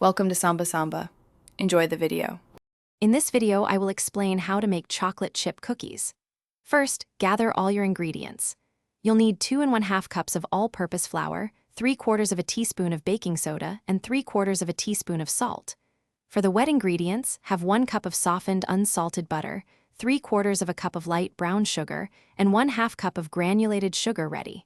Welcome to Samba Samba. Enjoy the video. In this video, I will explain how to make chocolate chip cookies. First, gather all your ingredients. You'll need 2 1/2 cups of all-purpose flour, 3/4 of a teaspoon of baking soda, and 3/4 of a teaspoon of salt. For the wet ingredients, have 1 cup of softened unsalted butter, 3/4 of a cup of light brown sugar, and 1/2 cup of granulated sugar ready.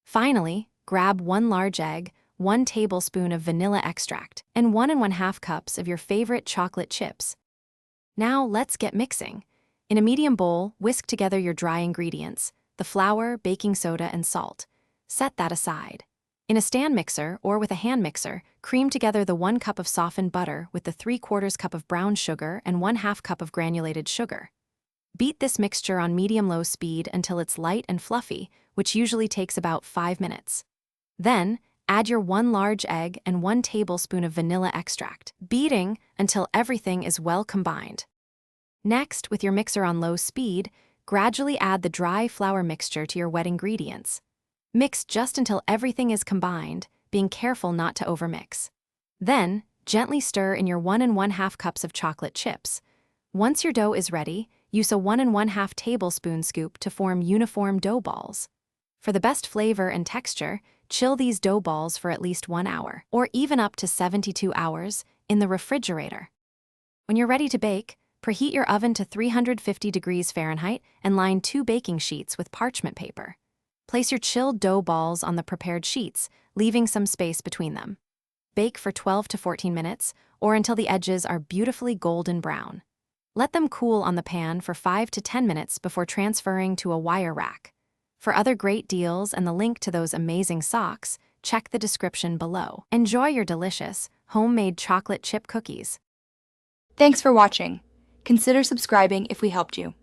Finally, grab 1 large egg, 1 tablespoon of vanilla extract, and 1 1/2 cups of your favorite chocolate chips. Now let's get mixing. In a medium bowl, whisk together your dry ingredients, the flour, baking soda, and salt. Set that aside. In a stand mixer or with a hand mixer, cream together the 1 cup of softened butter with the 3/4 cup of brown sugar and 1/2 cup of granulated sugar. Beat this mixture on medium-low speed until it's light and fluffy, which usually takes about 5 minutes. Then, add your 1 large egg and 1 tablespoon of vanilla extract, beating until everything is well combined. Next, with your mixer on low speed, gradually add the dry flour mixture to your wet ingredients. Mix just until everything is combined, being careful not to overmix. Then, gently stir in your 1 1/2 cups of chocolate chips. Once your dough is ready, use a 1 1/2 tablespoon scoop to form uniform dough balls. For the best flavor and texture, chill these dough balls for at least 1 hour, or even up to 72 hours, in the refrigerator. When you're ready to bake, preheat your oven to 350 degrees Fahrenheit and line 2 baking sheets with parchment paper. Place your chilled dough balls on the prepared sheets, leaving some space between them. Bake for 12 to 14 minutes, or until the edges are beautifully golden brown. Let them cool on the pan for 5 to 10 minutes before transferring to a wire rack. For other great deals and the link to those amazing socks, check the description below. Enjoy your delicious, homemade chocolate chip cookies. Thanks for watching. Consider subscribing if we helped you.